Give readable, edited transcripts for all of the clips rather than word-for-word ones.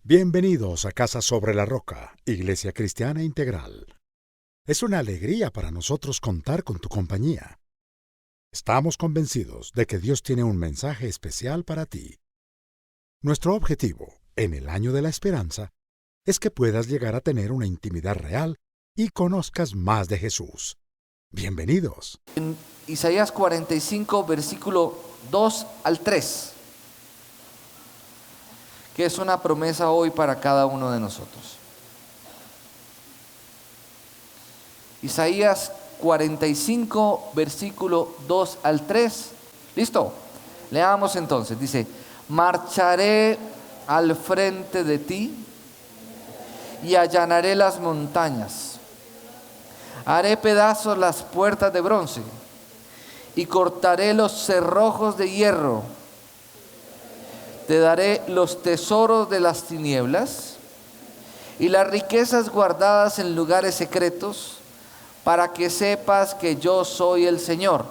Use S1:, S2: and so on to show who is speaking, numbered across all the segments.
S1: Bienvenidos a Casa sobre la Roca, Iglesia Cristiana Integral. Es una alegría para nosotros contar con tu compañía. Estamos convencidos de que Dios tiene un mensaje especial para ti. Nuestro objetivo, en el año de la esperanza, es que puedas llegar a tener una intimidad real y conozcas más de Jesús. Bienvenidos.
S2: En Isaías 45, versículo 2 al 3, que es una promesa hoy para cada uno de nosotros. Isaías 45, versículo 2 al 3. ¿Listo? Leamos entonces. Dice: marcharé al frente de ti y allanaré las montañas. Haré pedazos las puertas de bronce y cortaré los cerrojos de hierro. Te daré los tesoros de las tinieblas y las riquezas guardadas en lugares secretos, para que sepas que yo soy el Señor,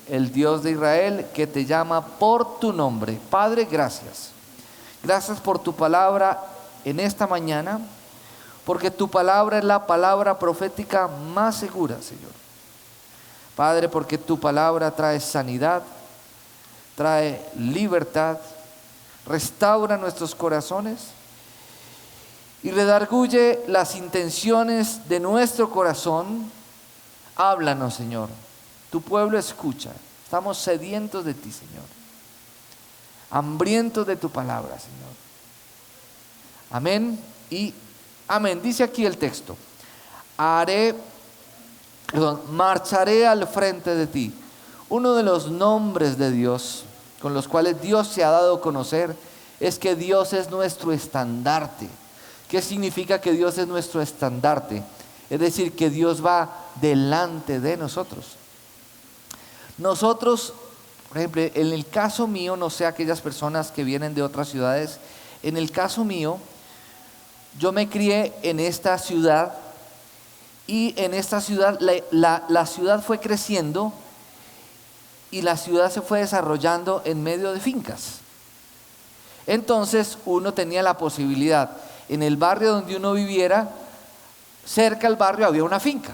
S2: el Dios de Israel, que te llama por tu nombre. Padre, gracias. Gracias por tu palabra en esta mañana, porque tu palabra es la palabra profética más segura, Señor. Padre, porque tu palabra trae sanidad, trae libertad, restaura nuestros corazones y redarguye las intenciones de nuestro corazón. Háblanos, Señor. Tu pueblo escucha. Estamos sedientos de ti, Señor. Hambrientos de tu palabra, Señor. Amén y amén. Dice aquí el texto: marcharé al frente de ti. Uno de los nombres de Dios con los cuales Dios se ha dado a conocer es que Dios es nuestro estandarte. ¿Qué significa que Dios es nuestro estandarte? Es decir, que Dios va delante de nosotros. Nosotros, por ejemplo, en el caso mío, no sé aquellas personas que vienen de otras ciudades, en el caso mío, yo me crié en esta ciudad y en esta ciudad, la ciudad fue creciendo y la ciudad se fue desarrollando en medio de fincas. Entonces uno tenía la posibilidad, en el barrio donde uno viviera, cerca al barrio había una finca.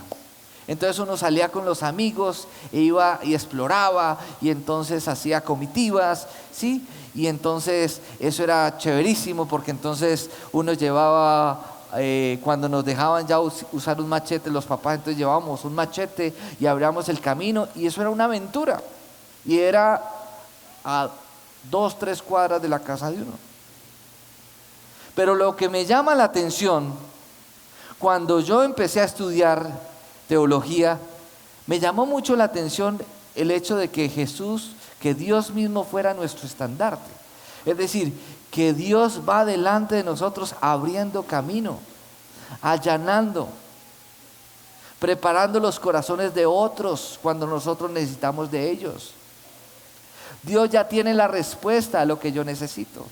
S2: Entonces uno salía con los amigos e iba y exploraba, y entonces hacía comitivas, ¿sí? Y entonces eso era chéverísimo, porque entonces uno llevaba, cuando nos dejaban ya usar un machete los papás, entonces llevábamos un machete y abríamos el camino, y eso era una aventura. Y era a 2-3 cuadras de la casa de uno. Pero lo que me llama la atención, cuando yo empecé a estudiar teología, me llamó mucho la atención el hecho de que Jesús, que Dios mismo fuera nuestro estandarte. Es decir, que Dios va delante de nosotros abriendo camino, allanando, preparando los corazones de otros cuando nosotros necesitamos de ellos. Dios ya tiene la respuesta a lo que yo necesito,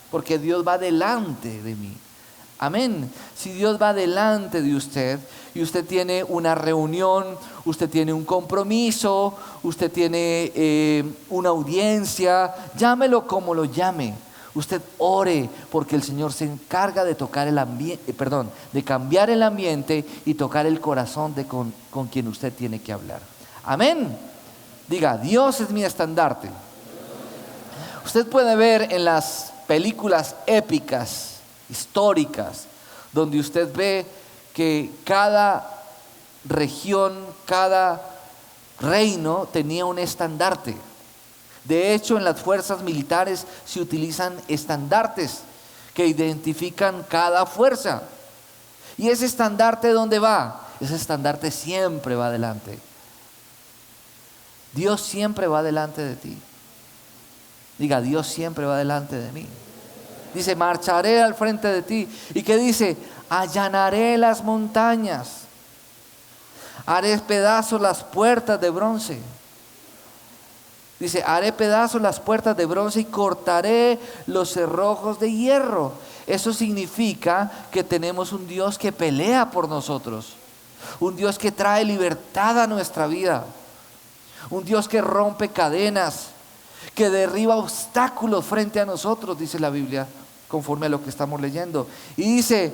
S2: porque Dios va delante de mí. Amén. Si Dios va delante de usted y usted tiene una reunión, usted tiene un compromiso, usted tiene una audiencia, llámelo como lo llame. Usted ore, porque el Señor se encarga de tocar el ambiente, de cambiar el ambiente y tocar el corazón de con quien usted tiene que hablar. Amén. Diga: Dios es mi estandarte. Usted puede ver en las películas épicas, históricas, donde usted ve que cada región, cada reino tenía un estandarte. De hecho, en las fuerzas militares se utilizan estandartes que identifican cada fuerza. ¿Y ese estandarte dónde va? Ese estandarte siempre va adelante. Dios siempre va delante de ti. Diga: Dios siempre va delante de mí. Dice: marcharé al frente de ti. ¿Y qué dice? Allanaré las montañas. Haré pedazos las puertas de bronce. Dice: haré pedazos las puertas de bronce y cortaré los cerrojos de hierro. Eso significa que tenemos un Dios que pelea por nosotros. Un Dios que trae libertad a nuestra vida. Un Dios que rompe cadenas, que derriba obstáculos frente a nosotros, dice la Biblia, conforme a lo que estamos leyendo. Y dice,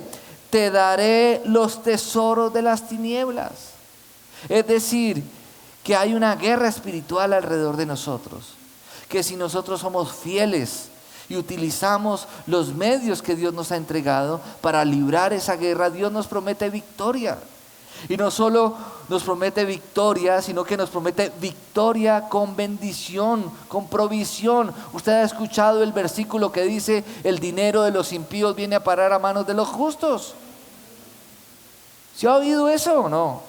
S2: te daré los tesoros de las tinieblas. Es decir, que hay una guerra espiritual alrededor de nosotros. Que si nosotros somos fieles y utilizamos los medios que Dios nos ha entregado para librar esa guerra, Dios nos promete victoria. Y no solo nos promete victoria, sino que nos promete victoria con bendición, con provisión. Usted ha escuchado el versículo que dice, el dinero de los impíos viene a parar a manos de los justos. ¿Se ha oído eso o no?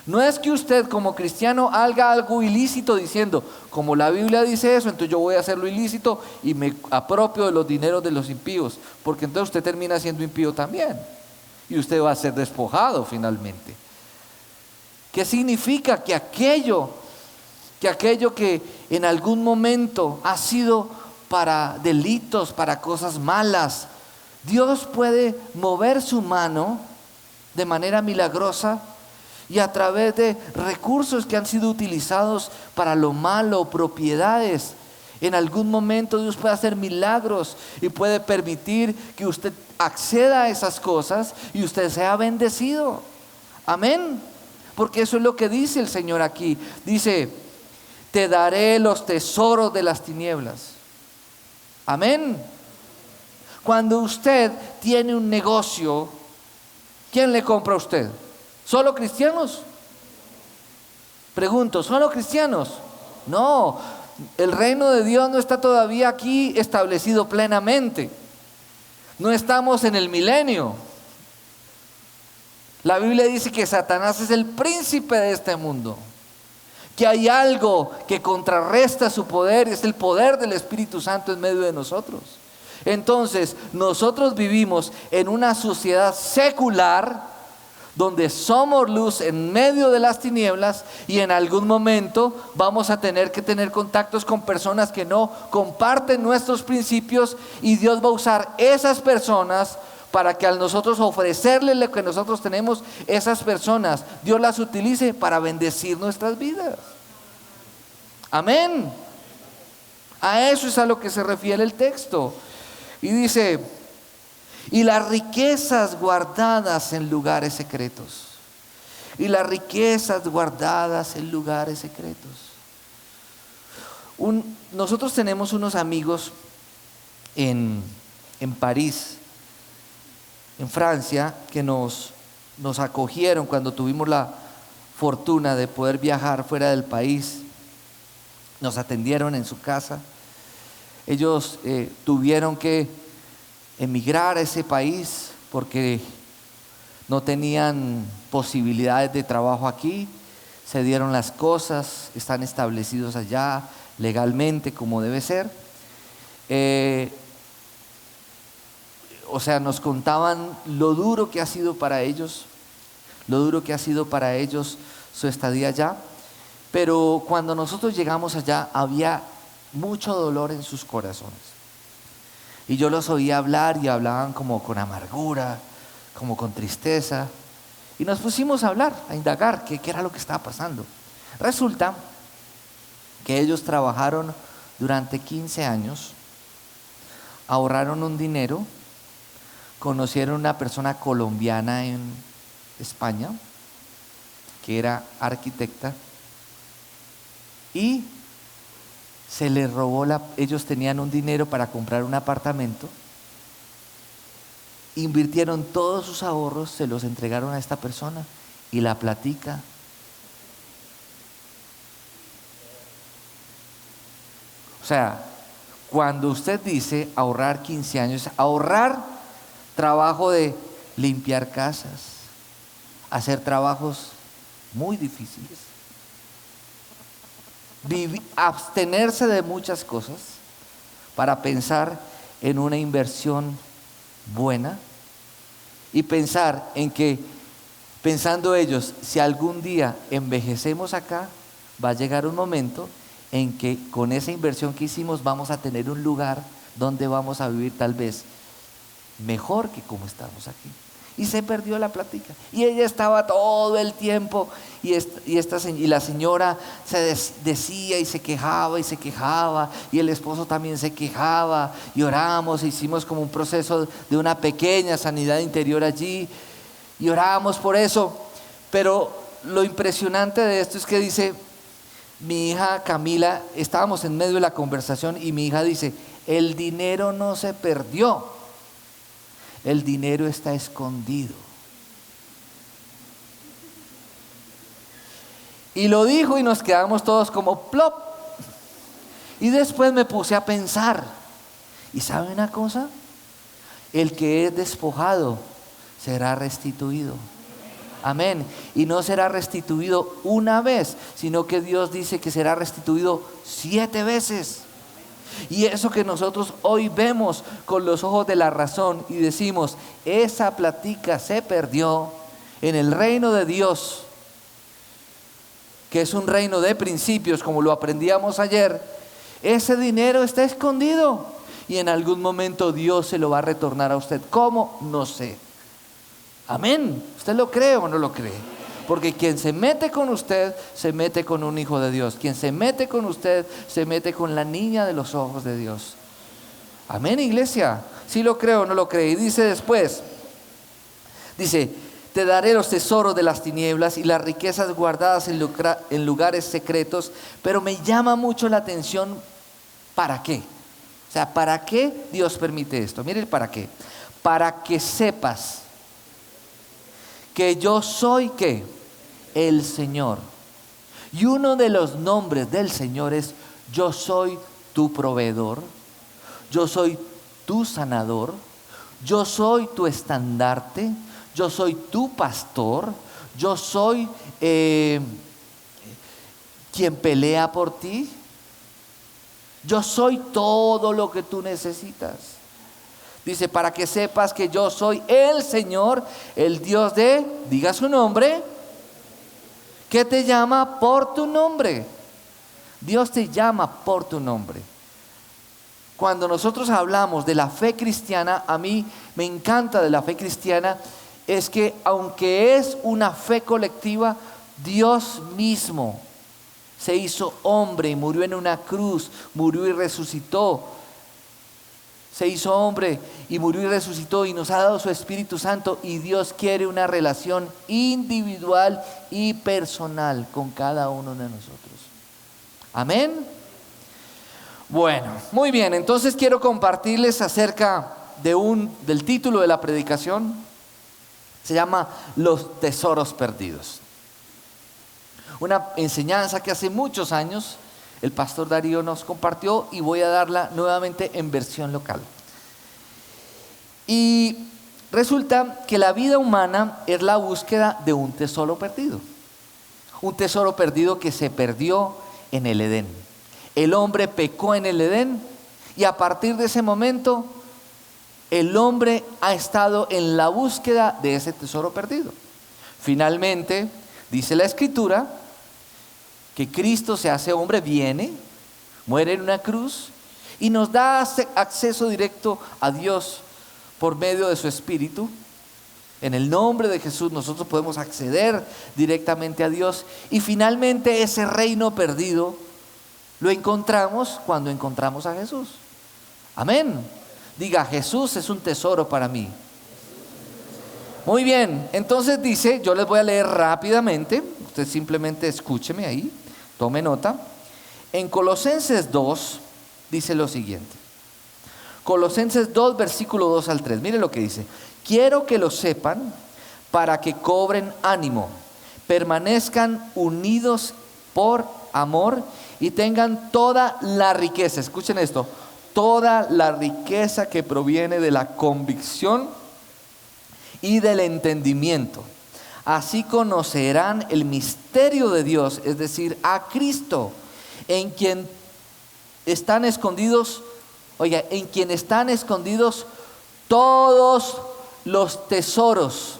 S2: No es que usted como cristiano haga algo ilícito diciendo, como la Biblia dice eso, entonces yo voy a hacer lo ilícito y me apropio de los dineros de los impíos, porque entonces usted termina siendo impío también. Y usted va a ser despojado finalmente. ¿Qué significa? Que aquello que en algún momento ha sido para delitos, para cosas malas, Dios puede mover su mano de manera milagrosa y a través de recursos que han sido utilizados para lo malo, propiedades. En algún momento Dios puede hacer milagros y puede permitir que usted acceda a esas cosas y usted sea bendecido. Amén. Porque eso es lo que dice el Señor aquí. Dice, te daré los tesoros de las tinieblas. Amén. Cuando usted tiene un negocio, ¿quién le compra a usted? ¿Solo cristianos? Pregunto, ¿solo cristianos? No, el reino de Dios no está todavía aquí establecido plenamente. No estamos en el milenio. La Biblia dice que Satanás es el príncipe de este mundo. Que hay algo que contrarresta su poder, es el poder del Espíritu Santo en medio de nosotros. Entonces, nosotros vivimos en una sociedad secular donde somos luz en medio de las tinieblas y en algún momento vamos a tener que tener contactos con personas que no comparten nuestros principios y Dios va a usar esas personas para que al nosotros ofrecerle lo que nosotros tenemos, esas personas, Dios las utilice para bendecir nuestras vidas. Amén. A eso es a lo que se refiere el texto. Y dice, y las riquezas guardadas en lugares secretos. Y las riquezas guardadas en lugares secretos. Nosotros tenemos unos amigos en París, en Francia, que nos acogieron cuando tuvimos la fortuna de poder viajar fuera del país. Nos atendieron en su casa. Ellos tuvieron que emigrar a ese país porque no tenían posibilidades de trabajo aquí. Se dieron las cosas, están establecidos allá legalmente como debe ser. O sea, nos contaban lo duro que ha sido para ellos, su estadía allá. Pero cuando nosotros llegamos allá había mucho dolor en sus corazones. Y yo los oía hablar y hablaban como con amargura, como con tristeza. Y nos pusimos a hablar, a indagar qué era lo que estaba pasando. Resulta que ellos trabajaron durante 15 años, ahorraron un dinero, conocieron una persona colombiana en España, que era arquitecta, y se les robó ellos tenían un dinero para comprar un apartamento, invirtieron todos sus ahorros, se los entregaron a esta persona y la platica. O sea, cuando usted dice ahorrar 15 años, ahorrar trabajo de limpiar casas, hacer trabajos muy difíciles, abstenerse de muchas cosas para pensar en una inversión buena y pensar en que, pensando ellos, si algún día envejecemos acá, va a llegar un momento en que con esa inversión que hicimos vamos a tener un lugar donde vamos a vivir tal vez mejor que como estamos aquí. Y se perdió la plática. Y ella estaba todo el tiempo. Y la señora decía y se quejaba y se quejaba. Y el esposo también se quejaba. Y oramos, hicimos como un proceso de una pequeña sanidad interior allí. Y orábamos por eso. Pero lo impresionante de esto es que dice, mi hija Camila, estábamos en medio de la conversación y mi hija dice, el dinero no se perdió. El dinero está escondido. Y lo dijo y nos quedamos todos como plop. Y después me puse a pensar. ¿Y sabe una cosa? El que es despojado será restituido. Amén. Y no será restituido una vez, sino que Dios dice que será restituido 7 veces. Y eso que nosotros hoy vemos con los ojos de la razón y decimos, esa plática se perdió en el reino de Dios, que es un reino de principios, como lo aprendíamos ayer. Ese dinero está escondido y en algún momento Dios se lo va a retornar a usted. ¿Cómo? No sé. Amén. ¿Usted lo cree o no lo cree? Porque quien se mete con usted, se mete con un hijo de Dios. Quien se mete con usted, se mete con la niña de los ojos de Dios. Amén, iglesia. ¿Sí lo creo o no lo cree? Y dice después, te daré los tesoros de las tinieblas y las riquezas guardadas en lugares secretos. Pero me llama mucho la atención, ¿para qué? O sea, ¿para qué Dios permite esto? Mire el para qué. Para que sepas que yo soy, ¿qué? El Señor. Y uno de los nombres del Señor es, yo soy tu proveedor, yo soy tu sanador, yo soy tu estandarte, yo soy tu pastor, yo soy quien pelea por ti, yo soy todo lo que tú necesitas. Dice, para que sepas que yo soy el Señor, el Dios de, diga su nombre, que te llama por tu nombre. Dios te llama por tu nombre. Cuando nosotros hablamos de la fe cristiana, a mí me encanta de la fe cristiana, es que aunque es una fe colectiva, Dios mismo se hizo hombre y murió en una cruz, murió y resucitó. Se hizo hombre y murió y resucitó y nos ha dado su Espíritu Santo, y Dios quiere una relación individual y personal con cada uno de nosotros. Amén. Bueno, muy bien, entonces quiero compartirles acerca del título de la predicación. Se llama Los tesoros perdidos. Una enseñanza que hace muchos años el pastor Darío nos compartió y voy a darla nuevamente en versión local. Y resulta que la vida humana es la búsqueda de un tesoro perdido. Un tesoro perdido que se perdió en el Edén. El hombre pecó en el Edén y a partir de ese momento el hombre ha estado en la búsqueda de ese tesoro perdido. Finalmente, dice la Escritura, que Cristo se hace hombre, viene, muere en una cruz y nos da acceso directo a Dios por medio de su Espíritu. En el nombre de Jesús nosotros podemos acceder directamente a Dios y finalmente ese reino perdido lo encontramos cuando encontramos a Jesús. Amén. Diga, Jesús es un tesoro para mí. Muy bien, entonces dice, yo les voy a leer rápidamente, usted simplemente escúcheme ahí. Tome nota. En Colosenses 2 dice lo siguiente. Colosenses 2, versículo 2 al 3. Mire lo que dice. Quiero que lo sepan para que cobren ánimo, permanezcan unidos por amor y tengan toda la riqueza. Escuchen esto. Toda la riqueza que proviene de la convicción y del entendimiento. Así conocerán el misterio de Dios, es decir, a Cristo, en quien están escondidos, en quien están escondidos todos los tesoros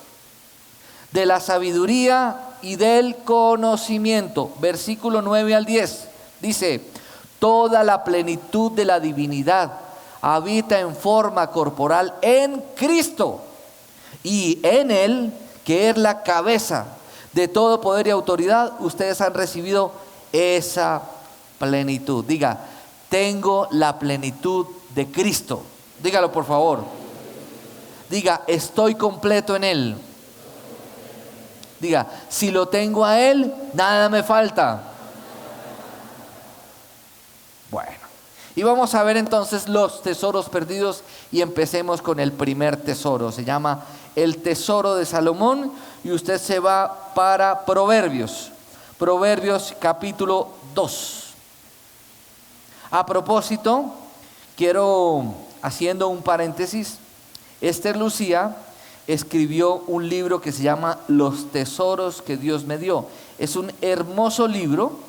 S2: de la sabiduría y del conocimiento. Versículo 9 al 10, dice, toda la plenitud de la divinidad habita en forma corporal en Cristo. Y en Él, que es la cabeza de todo poder y autoridad, ustedes han recibido esa plenitud. Diga, tengo la plenitud de Cristo. Dígalo por favor. Diga, estoy completo en Él. Diga, si lo tengo a Él, nada me falta. Bueno, y vamos a ver entonces los tesoros perdidos y empecemos con el primer tesoro. Se llama el tesoro de Salomón y usted se va para Proverbios. Proverbios capítulo 2. A propósito, quiero, haciendo un paréntesis, Esther Lucía escribió un libro que se llama Los tesoros que Dios me dio. Es un hermoso libro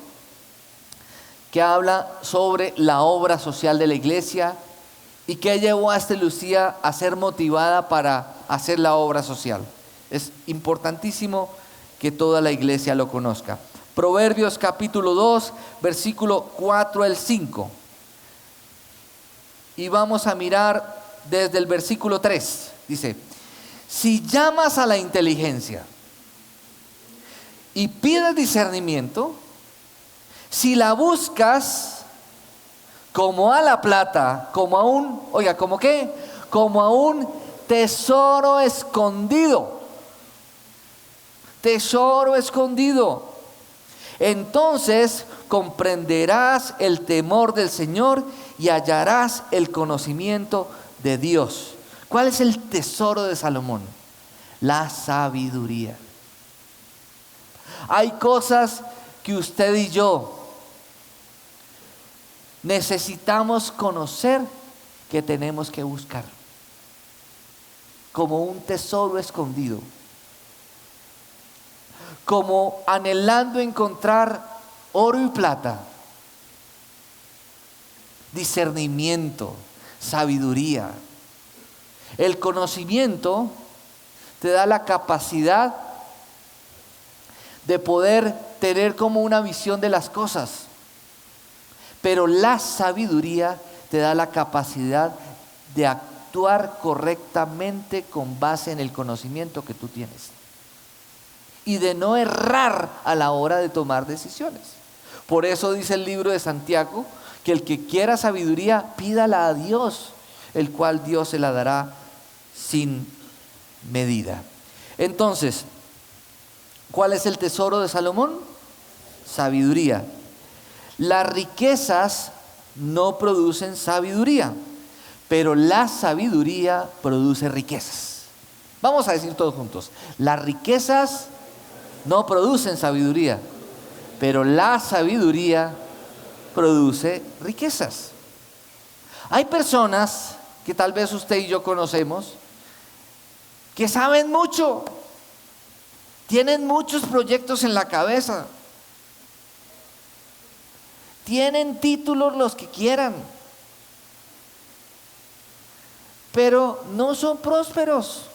S2: que habla sobre la obra social de la iglesia y que llevó a Esther Lucía a ser motivada para hacer la obra social. Es importantísimo que toda la iglesia lo conozca. Proverbios capítulo 2, versículo 4 al 5. Y vamos a mirar desde el versículo 3. Dice, si llamas a la inteligencia y pides discernimiento, si la buscas como a la plata, como a un, oiga, ¿como qué? Como a un tesoro escondido. Tesoro escondido. Entonces comprenderás el temor del Señor y hallarás el conocimiento de Dios. ¿Cuál es el tesoro de Salomón? La sabiduría. Hay cosas que usted y yo necesitamos conocer, que tenemos que buscar como un tesoro escondido, como anhelando encontrar oro y plata. Discernimiento, sabiduría. El conocimiento te da la capacidad de poder tener como una visión de las cosas, pero la sabiduría te da la capacidad de actuar correctamente con base en el conocimiento que tú tienes y de no errar a la hora de tomar decisiones. Por eso dice el libro de Santiago que el que quiera sabiduría, pídala a Dios, el cual Dios se la dará sin medida. Entonces, ¿cuál es el tesoro de Salomón? Sabiduría. Las riquezas no producen sabiduría, pero la sabiduría produce riquezas. Vamos a decir todos juntos, las riquezas no producen sabiduría, pero la sabiduría produce riquezas. Hay personas que tal vez usted y yo conocemos, que saben mucho, tienen muchos proyectos en la cabeza, tienen títulos los que quieran, pero no son prósperos.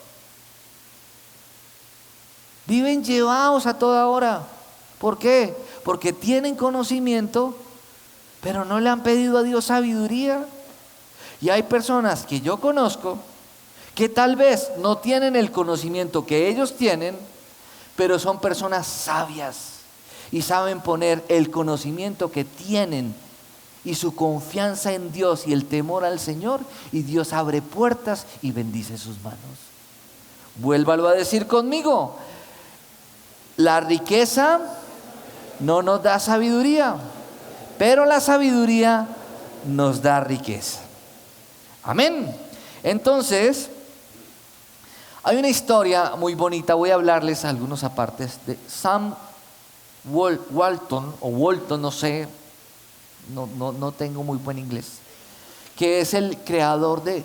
S2: Viven llevados a toda hora. ¿Por qué? Porque tienen conocimiento, pero no le han pedido a Dios sabiduría. Y hay personas que yo conozco que tal vez no tienen el conocimiento que ellos tienen, pero son personas sabias y saben poner el conocimiento que tienen y su confianza en Dios y el temor al Señor, y Dios abre puertas y bendice sus manos. Vuélvalo a decir conmigo. La riqueza no nos da sabiduría, pero la sabiduría nos da riqueza. Amén. Entonces, hay una historia muy bonita. Voy a hablarles algunos apartes de Sam Walton, o Walton, no sé, no tengo muy buen inglés, que es el creador de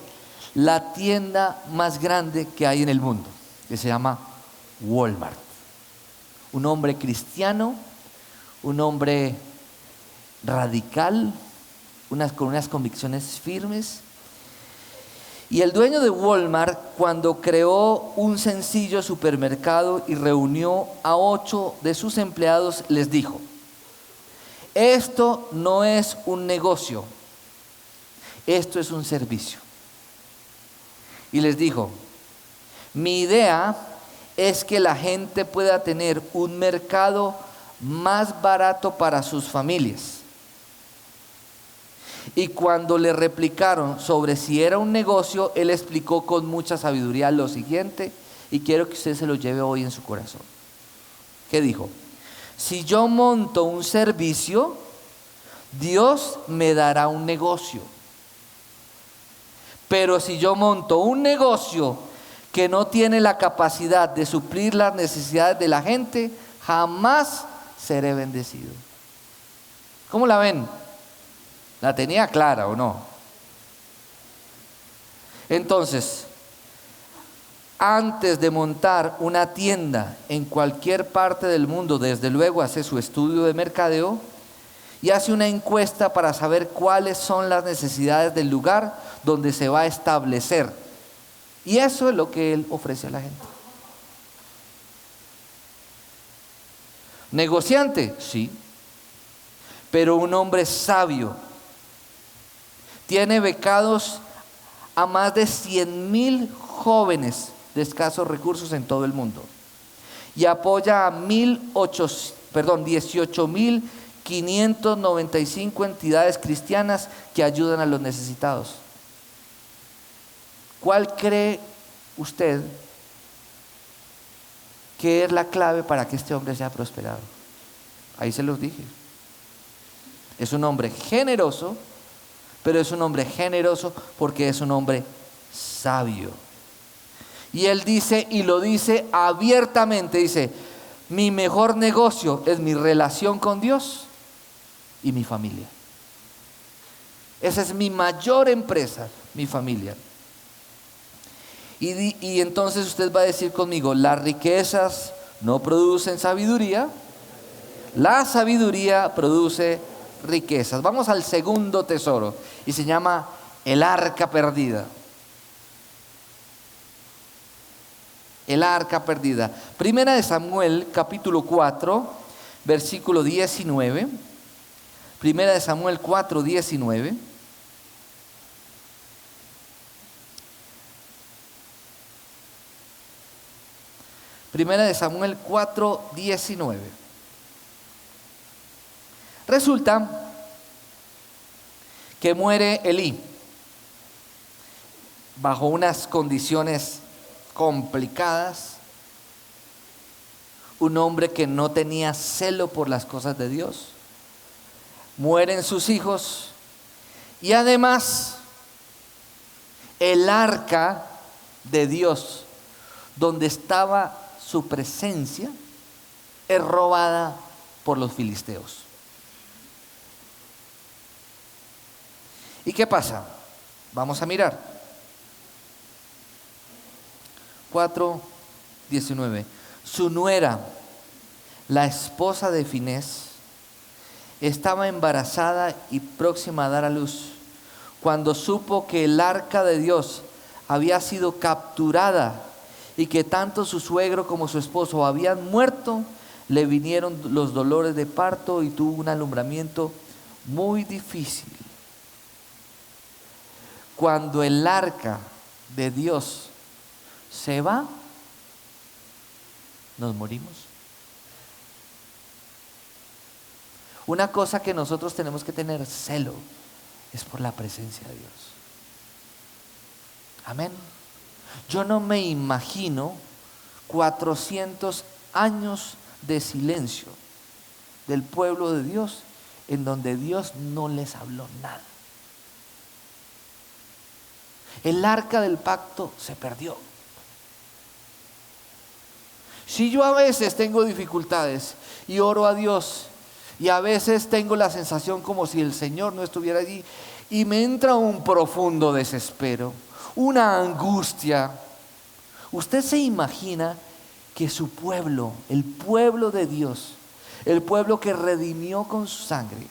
S2: la tienda más grande que hay en el mundo, que se llama Walmart. Un hombre cristiano, un hombre radical, con unas convicciones firmes. Y el dueño de Walmart, cuando creó un sencillo supermercado y reunió a 8 de sus empleados, les dijo: esto no es un negocio, esto es un servicio. Y les dijo: Mi idea es que la gente pueda tener un mercado más barato para sus familias. Y cuando le replicaron sobre si era un negocio, él explicó con mucha sabiduría lo siguiente, y quiero que usted se lo lleve hoy en su corazón. ¿Qué dijo? Si yo monto un servicio, Dios me dará un negocio. Pero si yo monto un negocio que no tiene la capacidad de suplir las necesidades de la gente, jamás seré bendecido. ¿Cómo la ven? ¿La tenía clara o no? Entonces, antes de montar una tienda en cualquier parte del mundo, desde luego hace su estudio de mercadeo y hace una encuesta para saber cuáles son las necesidades del lugar donde se va a establecer. Y eso es lo que él ofrece a la gente. Negociante, sí, pero un hombre sabio. Tiene becados a más de 100,000 jóvenes de escasos recursos en todo el mundo y apoya a 18,595 entidades cristianas que ayudan a los necesitados. ¿Cuál cree usted que es la clave para que este hombre sea prosperado? Ahí se los dije. Es un hombre generoso, pero es un hombre generoso porque es un hombre sabio. Y él dice, y lo dice abiertamente, dice, mi mejor negocio es mi relación con Dios y mi familia. Esa es mi mayor empresa, mi familia. Y entonces usted va a decir conmigo, las riquezas no producen sabiduría, la sabiduría produce riquezas. Vamos al segundo tesoro y se llama el arca perdida. El arca perdida. Primera de Samuel, capítulo 4, versículo 19. Primera de Samuel 4, 19. Primera de Samuel 4, 19. Resulta que muere Elí bajo unas condiciones complicadas, un hombre que no tenía celo por las cosas de Dios, mueren sus hijos y además el arca de Dios, donde estaba su presencia, es robada por los filisteos. ¿Y qué pasa? Vamos a mirar. 4:19. Su nuera, la esposa de Finés, estaba embarazada y próxima a dar a luz. Cuando supo que el arca de Dios había sido capturada y que tanto su suegro como su esposo habían muerto, le vinieron los dolores de parto y tuvo un alumbramiento muy difícil. Cuando el arca de Dios se va, nos morimos. Una cosa que nosotros tenemos que tener celo es por la presencia de Dios. Amén. Yo no me imagino 400 años de silencio del pueblo de Dios en donde Dios no les habló nada. El arca del pacto se perdió. Si yo a veces tengo dificultades y oro a Dios y a veces tengo la sensación como si el Señor no estuviera allí y me entra un profundo desespero, una angustia, usted se imagina que su pueblo, el pueblo de Dios, el pueblo que redimió con su sangre,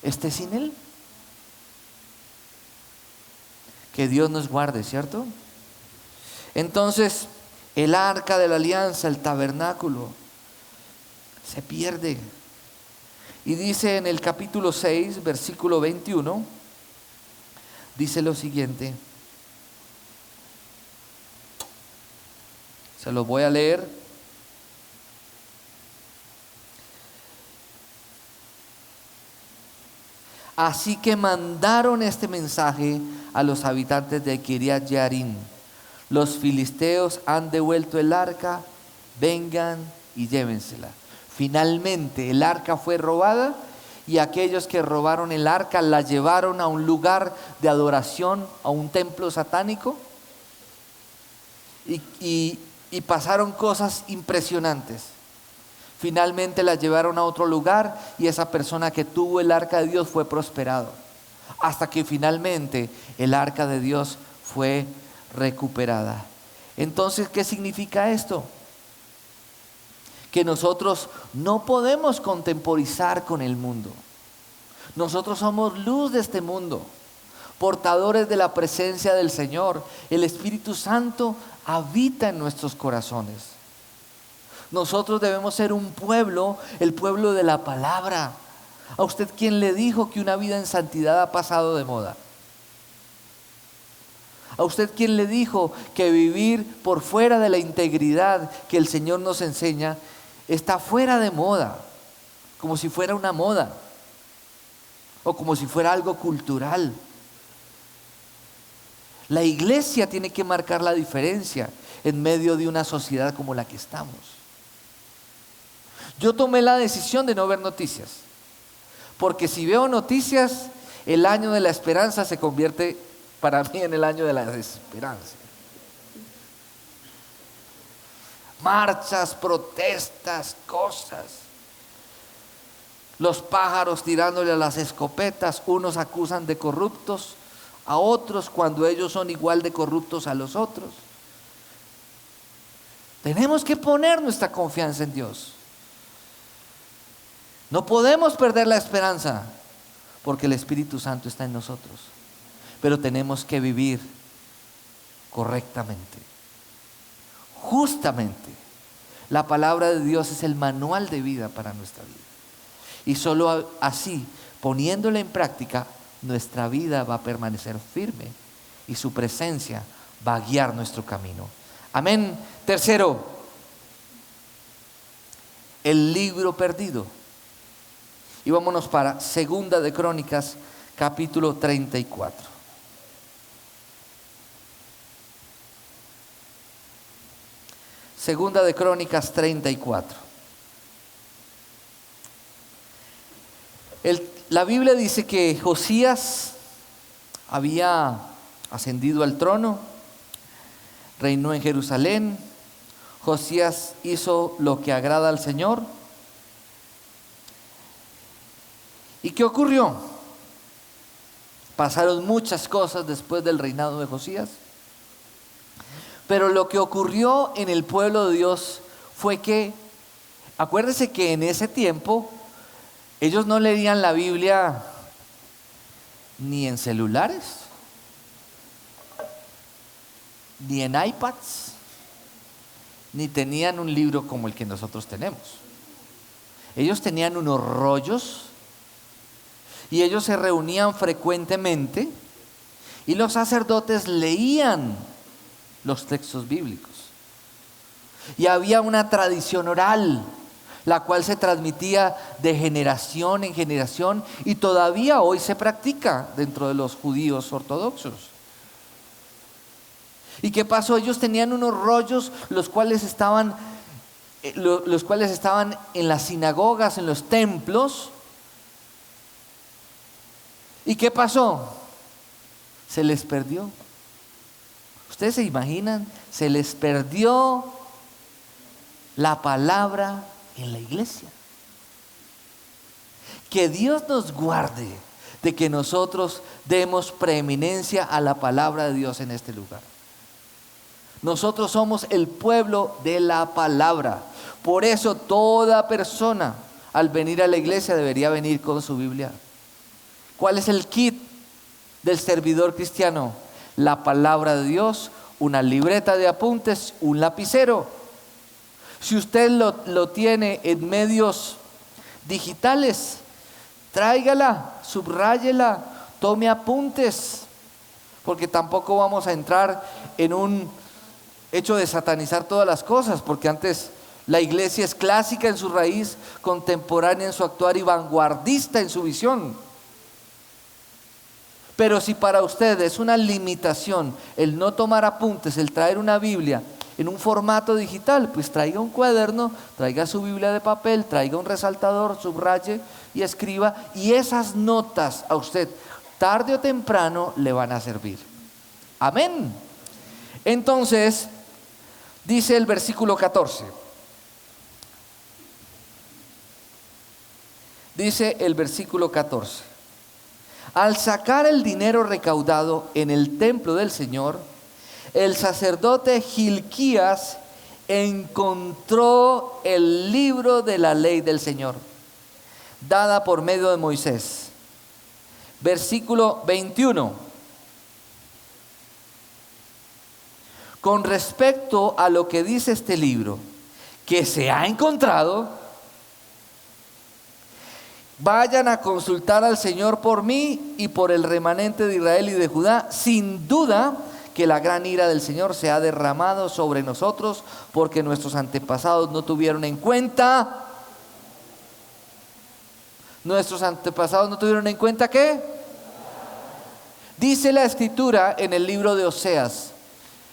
S2: esté sin Él. Que Dios nos guarde, ¿cierto? Entonces, el arca de la alianza, el tabernáculo, se pierde. Y dice en el capítulo 6, versículo 21, dice lo siguiente: Se los voy a leer. Así que mandaron este mensaje a los habitantes de Kiriat Jearim: los filisteos han devuelto el arca, vengan y llévensela. Finalmente el arca fue robada y aquellos que robaron el arca la llevaron a un lugar de adoración, a un templo satánico, y pasaron cosas impresionantes. Finalmente la llevaron a otro lugar y esa persona que tuvo el arca de Dios fue prosperado, hasta que finalmente el arca de Dios fue recuperada. Entonces, ¿qué significa esto? Que nosotros no podemos contemporizar con el mundo. Nosotros somos luz de este mundo, portadores de la presencia del Señor. El Espíritu Santo habita en nuestros corazones. Nosotros debemos ser un pueblo, el pueblo de la palabra. ¿A usted quién le dijo que una vida en santidad ha pasado de moda? ¿A usted quién le dijo que vivir por fuera de la integridad que el Señor nos enseña está fuera de moda? Como si fuera una moda o como si fuera algo cultural. La iglesia tiene que marcar la diferencia en medio de una sociedad como la que estamos. Yo tomé la decisión de no ver noticias, porque si veo noticias, el año de la esperanza se convierte para mí en el año de la desesperanza. Marchas, protestas, cosas. Los pájaros tirándole a las escopetas, unos acusan de corruptos a otros cuando ellos son igual de corruptos a los otros. Tenemos que poner nuestra confianza en Dios. No podemos perder la esperanza porque el Espíritu Santo está en nosotros, pero tenemos que vivir correctamente, justamente. La palabra de Dios es el manual de vida para nuestra vida, y solo así, poniéndola en práctica, nuestra vida va a permanecer firme y su presencia va a guiar nuestro camino. Amén. Tercero, el libro perdido. Y vámonos para Segunda de Crónicas, capítulo 34. Segunda de Crónicas 34. La Biblia dice que Josías había ascendido al trono, reinó en Jerusalén. Josías hizo lo que agrada al Señor. ¿Y qué ocurrió? Pasaron muchas cosas después del reinado de Josías. Pero lo que ocurrió en el pueblo de Dios fue que, acuérdese que en ese tiempo, ellos no leían la Biblia ni en celulares, ni en iPads, ni tenían un libro como el que nosotros tenemos. Ellos tenían unos rollos y ellos se reunían frecuentemente y los sacerdotes leían los textos bíblicos. Y había una tradición oral, la cual se transmitía de generación en generación y todavía hoy se practica dentro de los judíos ortodoxos. ¿Y qué pasó? Ellos tenían unos rollos los cuales estaban en las sinagogas, en los templos. ¿Y qué pasó? Se les perdió. ¿Ustedes se imaginan? Se les perdió la palabra en la iglesia. Que Dios nos guarde de que nosotros demos preeminencia a la palabra de Dios en este lugar. Nosotros somos el pueblo de la palabra. Por eso toda persona al venir a la iglesia debería venir con su Biblia. ¿Cuál es el kit del servidor cristiano? La palabra de Dios, una libreta de apuntes, un lapicero. Si usted lo tiene en medios digitales, tráigala, subráyela, tome apuntes, porque tampoco vamos a entrar en hecho de satanizar todas las cosas, porque antes la iglesia es clásica en su raíz, contemporánea en su actuar y vanguardista en su visión. Pero si para usted es una limitación el no tomar apuntes, el traer una Biblia en un formato digital, pues traiga un cuaderno, traiga su Biblia de papel, traiga un resaltador, subraye y escriba, y esas notas a usted tarde o temprano le van a servir. Amén. Entonces, dice el versículo 14. Dice el versículo 14. Al sacar el dinero recaudado en el templo del Señor, el sacerdote Hilquías encontró el libro de la ley del Señor, dada por medio de Moisés. Versículo 21. Con respecto a lo que dice este libro, que se ha encontrado, vayan a consultar al Señor por mí y por el remanente de Israel y de Judá. Sin duda que la gran ira del Señor se ha derramado sobre nosotros, porque nuestros antepasados no tuvieron en cuenta. ¿Nuestros antepasados no tuvieron en cuenta qué? Dice la Escritura en el libro de Oseas: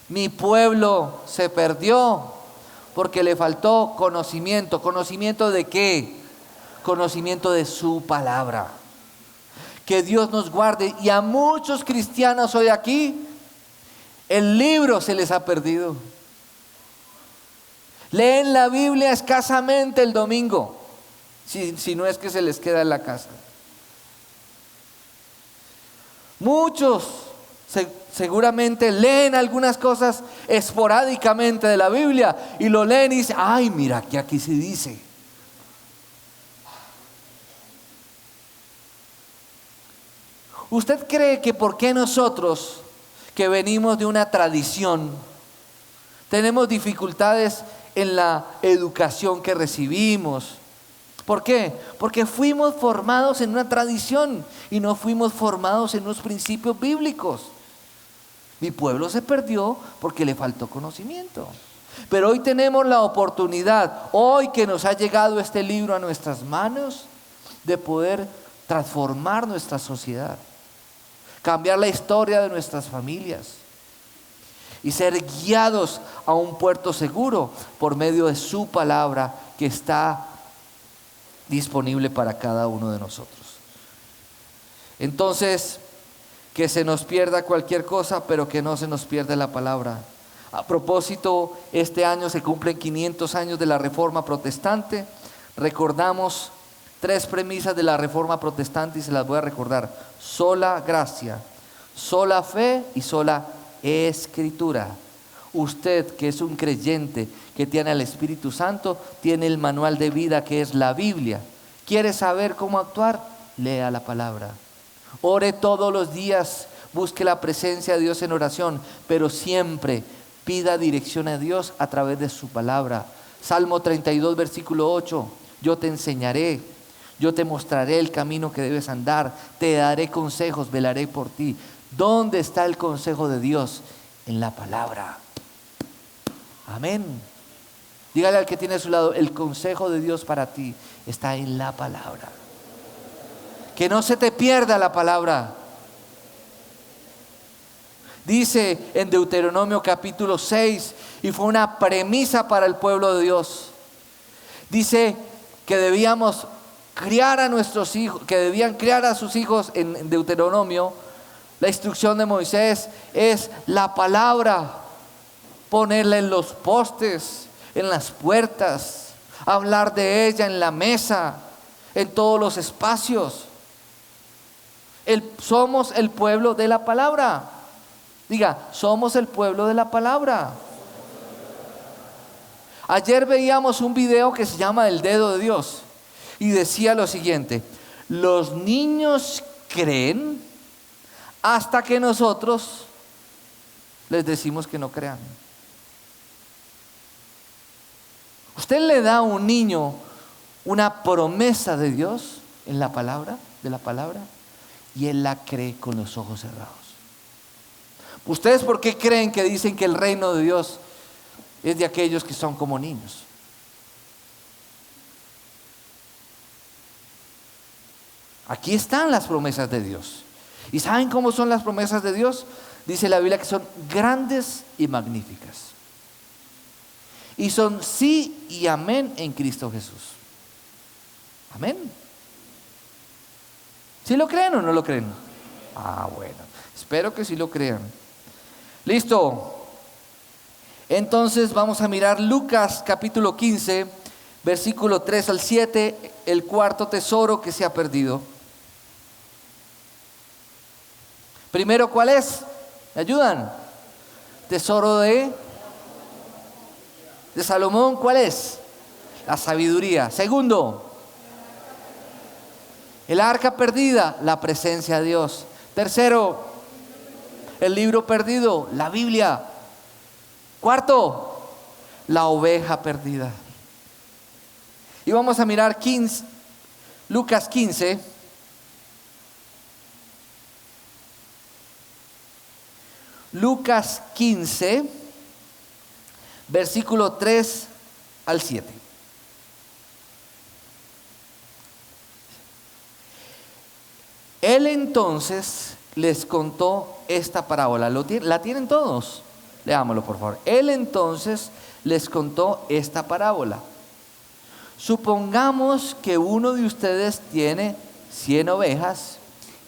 S2: mi pueblo se perdió porque le faltó conocimiento. ¿Conocimiento de qué? Conocimiento de su palabra. Que Dios nos guarde. Y a muchos cristianos hoy aquí, el libro se les ha perdido. Leen la Biblia escasamente el domingo, si no es que se les queda en la casa. Muchos seguramente leen algunas cosas esporádicamente de la Biblia y lo leen y dicen: ay, mira que aquí se dice. ¿Usted cree que por qué nosotros, que venimos de una tradición, tenemos dificultades en la educación que recibimos? ¿Por qué? Porque fuimos formados en una tradición y no fuimos formados en unos principios bíblicos. Mi pueblo se perdió porque le faltó conocimiento. Pero hoy tenemos la oportunidad, hoy que nos ha llegado este libro a nuestras manos, de poder transformar nuestra sociedad, cambiar la historia de nuestras familias y ser guiados a un puerto seguro por medio de su palabra, que está disponible para cada uno de nosotros. Entonces, que se nos pierda cualquier cosa, pero que no se nos pierda la palabra. A propósito, este año se cumplen 500 años de la Reforma Protestante. Recordamos 3 premisas de la Reforma Protestante y se las voy a recordar: sola gracia, sola fe y sola escritura. Usted, que es un creyente, que tiene al Espíritu Santo, tiene el manual de vida, que es la Biblia. ¿Quiere saber cómo actuar? Lea la palabra. Ore todos los días, busque la presencia de Dios en oración, pero siempre pida dirección a Dios a través de su palabra. Salmo 32, versículo 8: yo te enseñaré, yo te mostraré el camino que debes andar, te daré consejos, velaré por ti. ¿Dónde está el consejo de Dios? En la palabra. Amén. Dígale al que tiene a su lado: el consejo de Dios para ti está en la palabra. Que no se te pierda la palabra. Dice en Deuteronomio capítulo 6, y fue una premisa para el pueblo de Dios. Dice que debíamos criar a nuestros hijos, que debían criar a sus hijos en Deuteronomio. La instrucción de Moisés es la palabra, ponerla en los postes, en las puertas, hablar de ella en la mesa, en todos los espacios. Somos el pueblo de la palabra. Diga: somos el pueblo de la palabra. Ayer veíamos un video que se llama El Dedo de Dios y decía lo siguiente: los niños creen hasta que nosotros les decimos que no crean. Usted le da a un niño una promesa de Dios en la palabra, de la palabra, y él la cree con los ojos cerrados. ¿Ustedes por qué creen que dicen que el reino de Dios es de aquellos que son como niños. Aquí están las promesas de Dios. ¿Y saben cómo son las promesas de Dios? Dice la Biblia que son grandes y magníficas. Y son sí y amén en Cristo Jesús. Amén. ¿Sí lo creen o no lo creen? Ah, bueno. Espero que sí lo crean. Listo. Entonces vamos a mirar Lucas capítulo 15, versículo 3 al 7, el cuarto tesoro que se ha perdido. Primero, ¿cuál es? ¿Me ayudan? Tesoro de Salomón, ¿cuál es? La sabiduría. Segundo, el arca perdida, la presencia de Dios. Tercero, el libro perdido, la Biblia. Cuarto, la oveja perdida. Y vamos a mirar Lucas 15. Lucas 15, versículo 3 al 7. Él entonces les contó esta parábola. ¿La tienen todos? Leámoslo, por favor. Él entonces les contó esta parábola. Supongamos que uno de ustedes tiene 100 ovejas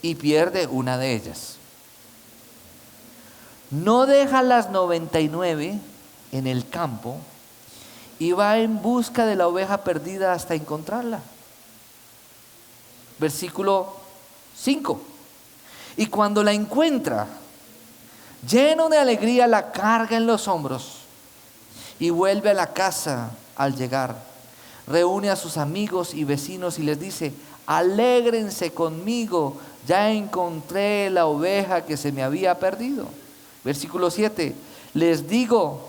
S2: y pierde una de ellas. No deja las 99 en el campo y va en busca de la oveja perdida hasta encontrarla. Versículo 5. Y cuando la encuentra, lleno de alegría, la carga en los hombros y vuelve a la casa. Al llegar, reúne a sus amigos y vecinos y les dice: alégrense conmigo, ya encontré la oveja que se me había perdido. Versículo 7. Les digo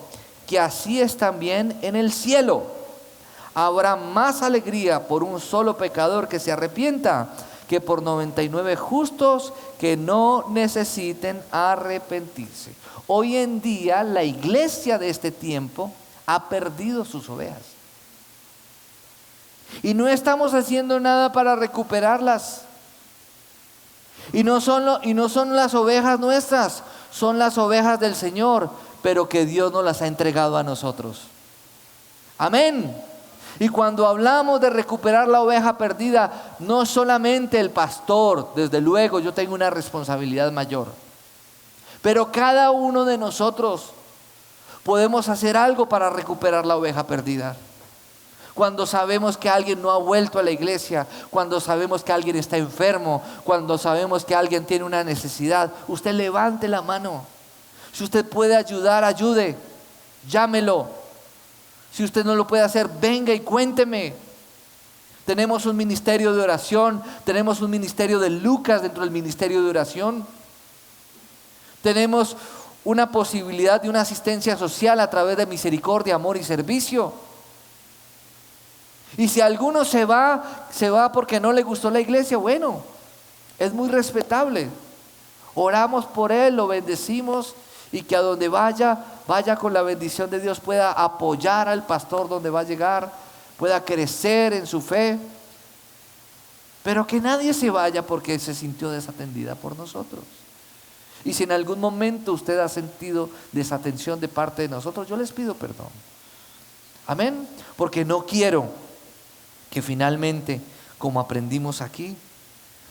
S2: que así es también en el cielo. Habrá más alegría por un solo pecador que se arrepienta que por 99 justos que no necesiten arrepentirse. Hoy en día la iglesia de este tiempo ha perdido sus ovejas. Y no estamos haciendo nada para recuperarlas. Y no son las ovejas nuestras, son las ovejas del Señor, pero que Dios nos las ha entregado a nosotros. Amén. Y cuando hablamos de recuperar la oveja perdida, no solamente el pastor, desde luego yo tengo una responsabilidad mayor, pero cada uno de nosotros podemos hacer algo para recuperar la oveja perdida. Cuando sabemos que alguien no ha vuelto a la iglesia, cuando sabemos que alguien está enfermo, cuando sabemos que alguien tiene una necesidad, usted levante la mano. Si usted puede ayudar, ayude, llámelo. Si usted no lo puede hacer, venga y cuénteme. Tenemos un ministerio de oración, tenemos un ministerio de Lucas dentro del ministerio de oración. Tenemos una posibilidad de una asistencia social a través de misericordia, amor y servicio. Y si alguno se va porque no le gustó la iglesia, bueno, es muy respetable. Oramos por él, lo bendecimos y que a donde vaya con la bendición de Dios, pueda apoyar al pastor donde va a llegar, pueda crecer en su fe. Pero que nadie se vaya porque se sintió desatendida por nosotros. Y si en algún momento usted ha sentido desatención de parte de nosotros, yo les pido perdón. Amén. Porque no quiero que finalmente, como aprendimos aquí,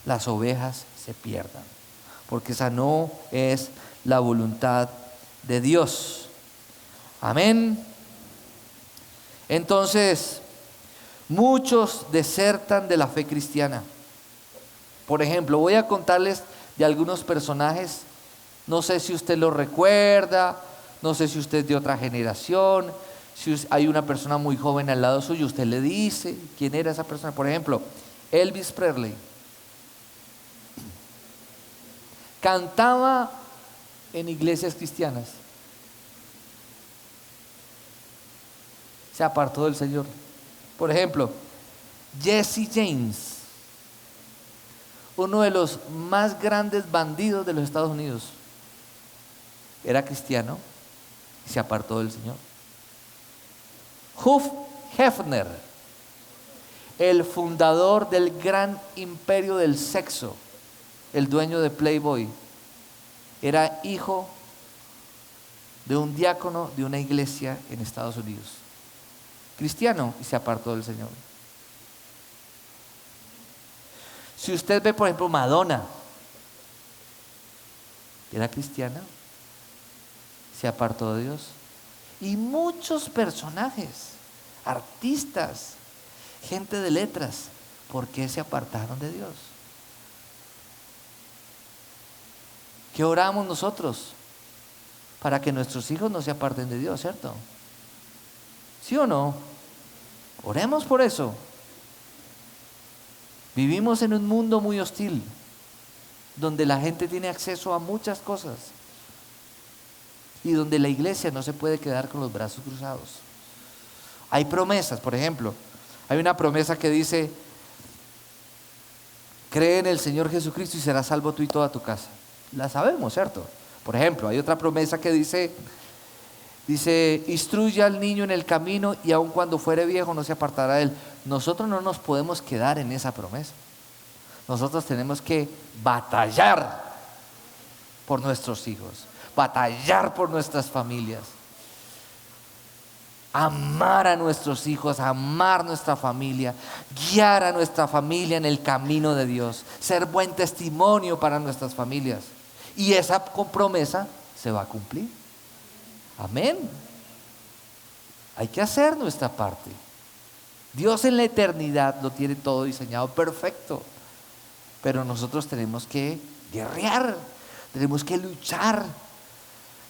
S2: las ovejas se pierdan. Porque esa no es la voluntad de Dios. Amén. Entonces, muchos desertan de la fe cristiana. Por ejemplo, voy a contarles de algunos personajes. No sé si usted lo recuerda, no sé si usted es de otra generación. Si hay una persona muy joven al lado suyo, usted le dice quién era esa persona. Por ejemplo, Elvis Presley. Cantaba en iglesias cristianas. Se apartó del Señor. Por ejemplo, Jesse James, uno de los más grandes bandidos de los Estados Unidos, era cristiano y se apartó del Señor. Hugh Hefner, el fundador del gran imperio del sexo, el dueño de Playboy, era hijo de un diácono de una iglesia en Estados Unidos, cristiano, y se apartó del Señor. Si usted ve, por ejemplo, Madonna, era cristiana, se apartó de Dios. Y muchos personajes, artistas, gente de letras, ¿por qué se apartaron de Dios? ¿Qué oramos nosotros? Para que nuestros hijos no se aparten de Dios, ¿cierto? ¿Sí o no? Oremos por eso. Vivimos en un mundo muy hostil, donde la gente tiene acceso a muchas cosas y donde la iglesia no se puede quedar con los brazos cruzados. Hay promesas, por ejemplo, hay una promesa que dice: cree en el Señor Jesucristo y serás salvo tú y toda tu casa. La sabemos, ¿cierto? Por ejemplo, hay otra promesa que dice, instruye al niño en el camino y aun cuando fuere viejo no se apartará de él. Nosotros no nos podemos quedar en esa promesa. Nosotros tenemos que batallar por nuestros hijos, batallar por nuestras familias, amar a nuestros hijos, amar nuestra familia, guiar a nuestra familia en el camino de Dios, ser buen testimonio para nuestras familias. Y esa promesa se va a cumplir. Amén. Hay que hacer nuestra parte. Dios en la eternidad lo tiene todo diseñado perfecto, pero nosotros tenemos que guerrear, tenemos que luchar,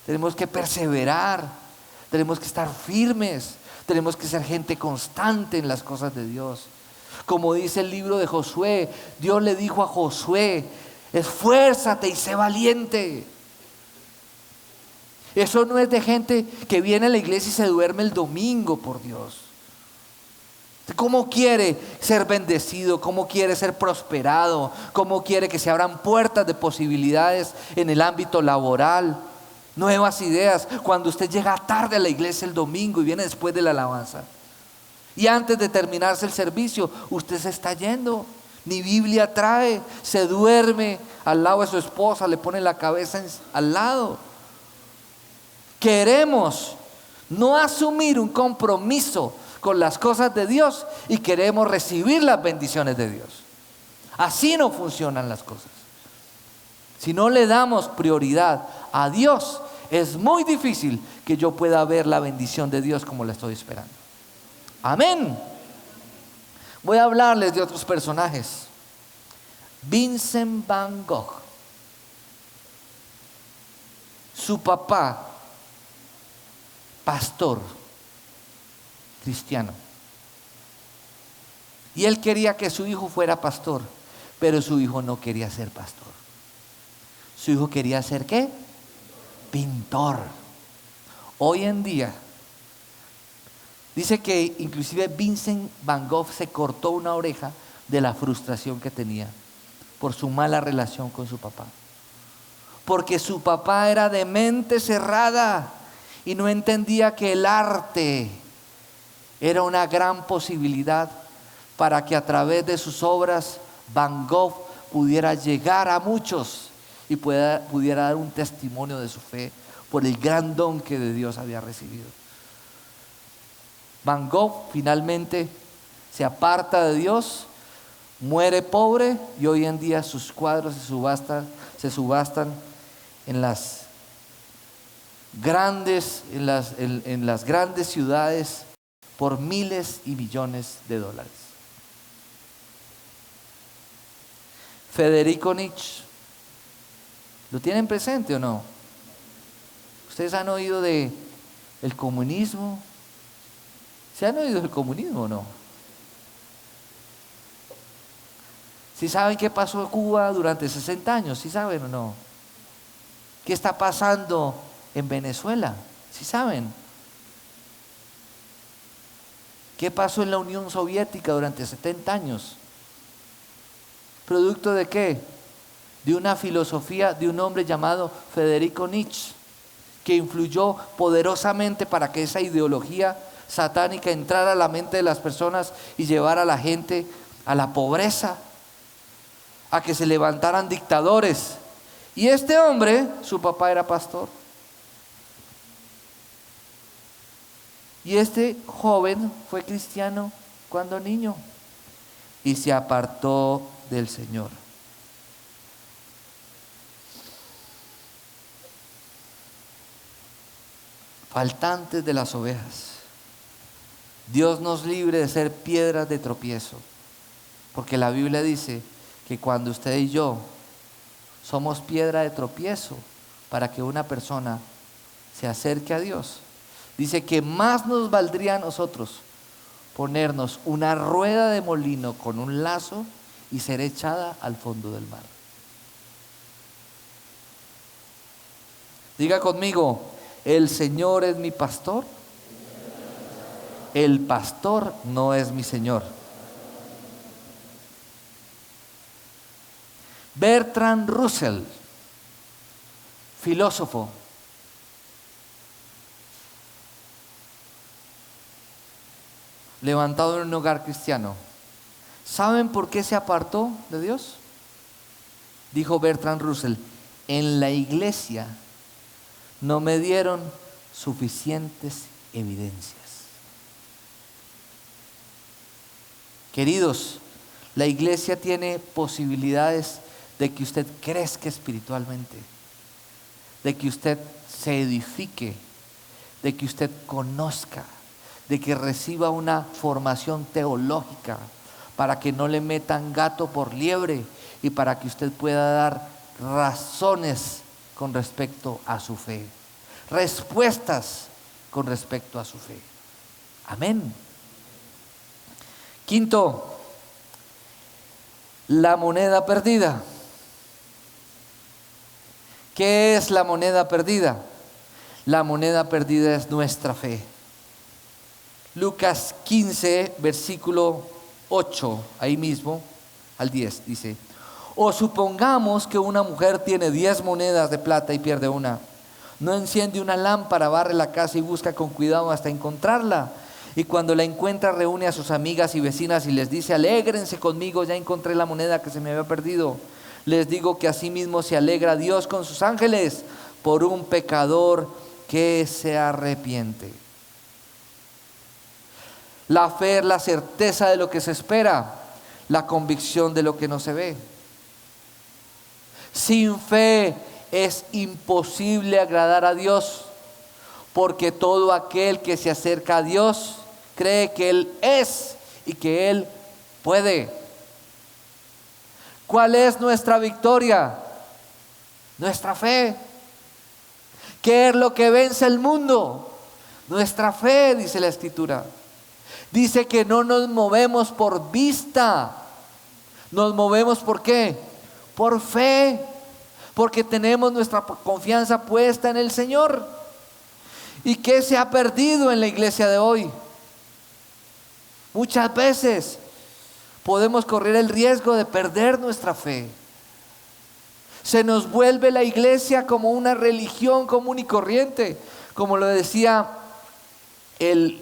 S2: tenemos que perseverar, tenemos que estar firmes, tenemos que ser gente constante en las cosas de Dios. Como dice el libro de Josué, Dios le dijo a Josué: esfuérzate y sé valiente. Eso no es de gente que viene a la iglesia y se duerme el domingo, por Dios. ¿Cómo quiere ser bendecido? ¿Cómo quiere ser prosperado? ¿Cómo quiere que se abran puertas de posibilidades en el ámbito laboral? Nuevas ideas. Cuando usted llega tarde a la iglesia el domingo y viene después de la alabanza, y antes de terminarse el servicio, usted se está yendo, ni Biblia trae, se duerme al lado de su esposa, le pone la cabeza al lado. Queremos no asumir un compromiso con las cosas de Dios y queremos recibir las bendiciones de Dios. Así no funcionan las cosas. Si no le damos prioridad a Dios, es muy difícil que yo pueda ver la bendición de Dios como la estoy esperando. Amén. Voy a hablarles de otros personajes. Vincent Van Gogh. Su papá, pastor cristiano, y él quería que su hijo fuera pastor, pero su hijo no quería ser pastor. Su hijo quería ser ¿qué? Pintor. Hoy en día dice que inclusive Vincent Van Gogh se cortó una oreja de la frustración que tenía por su mala relación con su papá, porque su papá era de mente cerrada y no entendía que el arte era una gran posibilidad para que a través de sus obras Van Gogh pudiera llegar a muchos y pudiera dar un testimonio de su fe por el gran don que de Dios había recibido. Van Gogh finalmente se aparta de Dios, muere pobre, y hoy en día sus cuadros se subastan en las grandes ciudades por miles y millones de dólares. Federico Nietzsche, ¿lo tienen presente o no? ¿Ustedes han oído de el comunismo? ¿Se han oído del comunismo o no? ¿Sí saben qué pasó en Cuba durante 60 años? ¿Sí saben o no? ¿Qué está pasando en Venezuela? ¿Sí saben? ¿Qué pasó en la Unión Soviética durante 70 años? ¿Producto de qué? De una filosofía de un hombre llamado Federico Nietzsche, que influyó poderosamente para que esa ideología satánica entrar a la mente de las personas y llevar a la gente a la pobreza, a que se levantaran dictadores. Y este hombre, su papá era pastor. Y este joven fue cristiano cuando niño y se apartó del Señor. Faltantes de las ovejas. Dios nos libre de ser piedras de tropiezo, porque la Biblia dice que cuando usted y yo somos piedra de tropiezo para que una persona se acerque a Dios, dice que más nos valdría a nosotros ponernos una rueda de molino con un lazo y ser echada al fondo del mar. Diga conmigo: el Señor es mi pastor, el pastor no es mi Señor. Bertrand Russell, filósofo, levantado en un hogar cristiano. ¿Saben por qué se apartó de Dios? Dijo Bertrand Russell: en la iglesia no me dieron suficientes evidencias. Queridos, la iglesia tiene posibilidades de que usted crezca espiritualmente, de que usted se edifique, de que usted conozca, de que reciba una formación teológica, para que no le metan gato por liebre y para que usted pueda dar razones con respecto a su fe, respuestas con respecto a su fe. Amén. Quinto, la moneda perdida. ¿Qué es la moneda perdida? La moneda perdida es nuestra fe. Lucas 15, versículo 8, ahí mismo, al 10, dice: o supongamos que una mujer tiene 10 monedas de plata y pierde una. ¿No enciende una lámpara, barre la casa y busca con cuidado hasta encontrarla? Y cuando la encuentra, reúne a sus amigas y vecinas y les dice: alégrense conmigo, ya encontré la moneda que se me había perdido. Les digo que asimismo se alegra Dios con sus ángeles por un pecador que se arrepiente. La fe es la certeza de lo que se espera, la convicción de lo que no se ve. Sin fe es imposible agradar a Dios, porque todo aquel que se acerca a Dios cree que Él es y que Él puede. ¿Cuál es nuestra victoria? Nuestra fe. ¿Qué es lo que vence el mundo? Nuestra fe, dice la Escritura. Dice que no nos movemos por vista. Nos movemos ¿por qué? Por fe. Porque tenemos nuestra confianza puesta en el Señor. ¿Y qué se ha perdido en la iglesia de hoy? Muchas veces podemos correr el riesgo de perder nuestra fe. Se nos vuelve la iglesia como una religión común y corriente, como lo decía el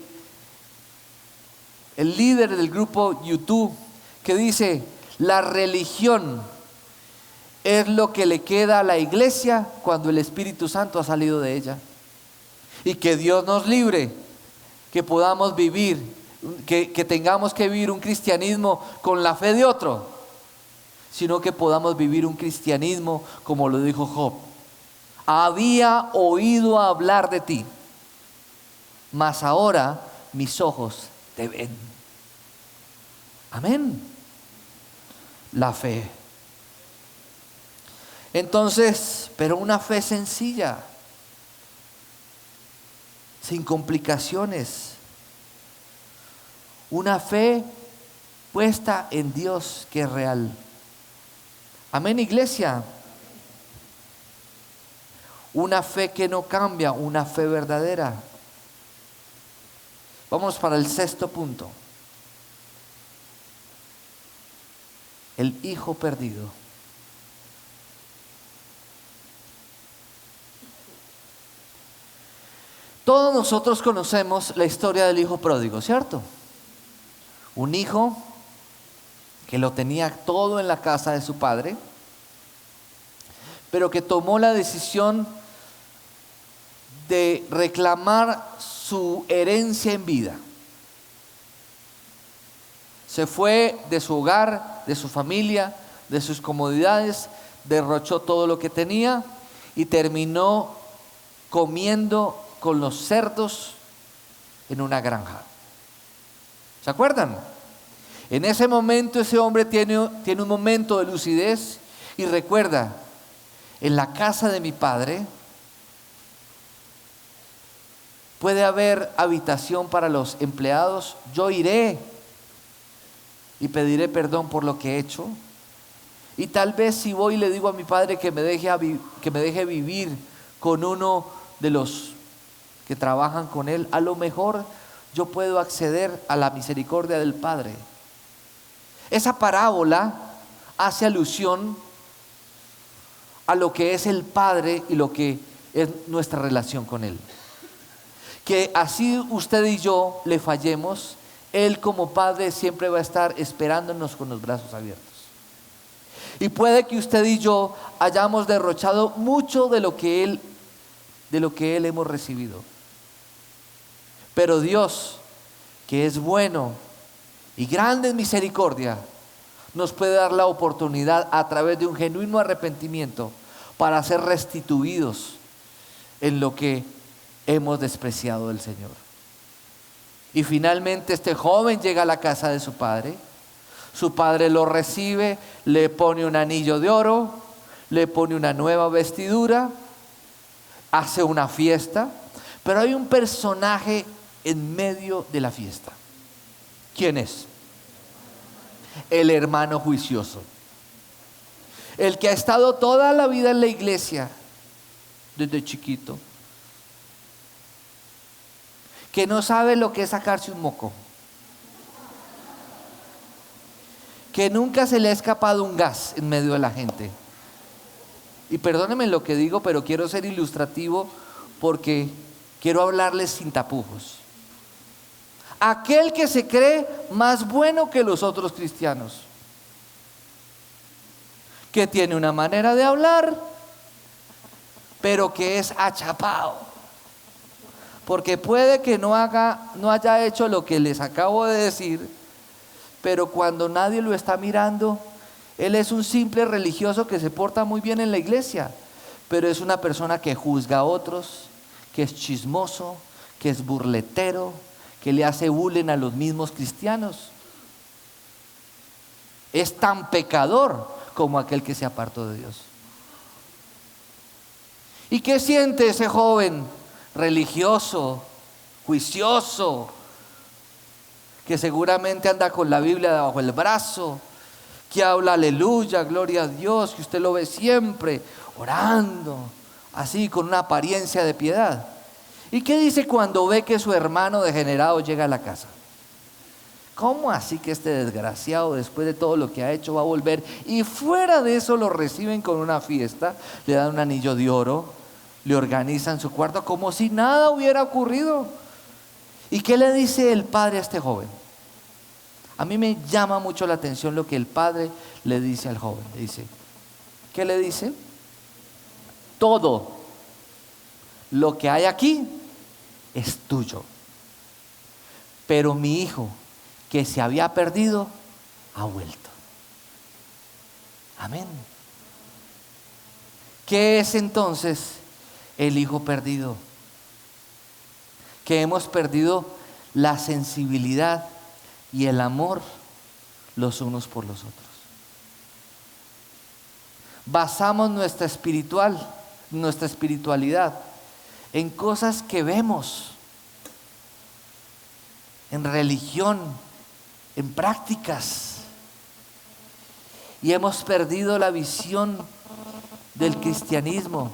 S2: líder del grupo YouTube, que dice: la religión es lo que le queda a la iglesia cuando el Espíritu Santo ha salido de ella. Y que Dios nos libre, que podamos vivir, que tengamos que vivir un cristianismo con la fe de otro, sino que podamos vivir un cristianismo como lo dijo Job: había oído hablar de ti, mas ahora mis ojos te ven. Amén. La fe. Entonces, pero una fe sencilla, sin complicaciones, una fe puesta en Dios que es real. Amén, iglesia. Una fe que no cambia, una fe verdadera. Vamos para el sexto punto. El hijo perdido. Todos nosotros conocemos la historia del hijo pródigo, ¿cierto? Un hijo que lo tenía todo en la casa de su padre, pero que tomó la decisión de reclamar su herencia en vida. Se fue de su hogar, de su familia, de sus comodidades, derrochó todo lo que tenía y terminó comiendo con los cerdos en una granja. ¿Se acuerdan? En ese momento ese hombre tiene un momento de lucidez y recuerda, en la casa de mi padre puede haber habitación para los empleados, yo iré y pediré perdón por lo que he hecho. Y tal vez si voy y le digo a mi padre que me deje vivir con uno de los que trabajan con él, a lo mejor yo puedo acceder a la misericordia del Padre. Esa parábola hace alusión a lo que es el Padre y lo que es nuestra relación con Él. Que así usted y yo le fallemos, Él como Padre siempre va a estar esperándonos con los brazos abiertos. Y puede que usted y yo hayamos derrochado mucho de lo que Él hemos recibido. Pero Dios, que es bueno y grande en misericordia, nos puede dar la oportunidad a través de un genuino arrepentimiento para ser restituidos en lo que hemos despreciado del Señor. Y finalmente este joven llega a la casa de su padre. Su padre lo recibe, le pone un anillo de oro, le pone una nueva vestidura, hace una fiesta, pero hay un personaje en medio de la fiesta. ¿Quién es? El hermano juicioso. El que ha estado toda la vida en la iglesia, desde chiquito, que no sabe lo que es sacarse un moco, que nunca se le ha escapado un gas en medio de la gente. Y perdónenme lo que digo, pero quiero ser ilustrativo porque quiero hablarles sin tapujos. Aquel que se cree más bueno que los otros cristianos, que tiene una manera de hablar, pero que es achapao, porque puede que no haya hecho lo que les acabo de decir, pero cuando nadie lo está mirando, él es un simple religioso que se porta muy bien en la iglesia, pero es una persona que juzga a otros, que es chismoso, que es burletero, que le hace bullying a los mismos cristianos. Es tan pecador como aquel que se apartó de Dios. ¿Y qué siente ese joven religioso, juicioso, que seguramente anda con la Biblia debajo del brazo, que habla aleluya, gloria a Dios, que usted lo ve siempre orando, así con una apariencia de piedad? ¿Y qué dice cuando ve que su hermano degenerado llega a la casa? ¿Cómo así que este desgraciado, después de todo lo que ha hecho, va a volver? Y fuera de eso lo reciben con una fiesta, le dan un anillo de oro, le organizan su cuarto como si nada hubiera ocurrido. ¿Y qué le dice el padre a este joven? A mí me llama mucho la atención lo que el padre le dice al joven. Le dice, ¿qué le dice? Todo lo que hay aquí es tuyo, pero mi hijo que se había perdido ha vuelto. Amén. ¿Qué es entonces el hijo perdido? Que hemos perdido la sensibilidad y el amor los unos por los otros. Basamos nuestra espiritualidad en cosas que vemos, en religión, en prácticas, y hemos perdido la visión del cristianismo.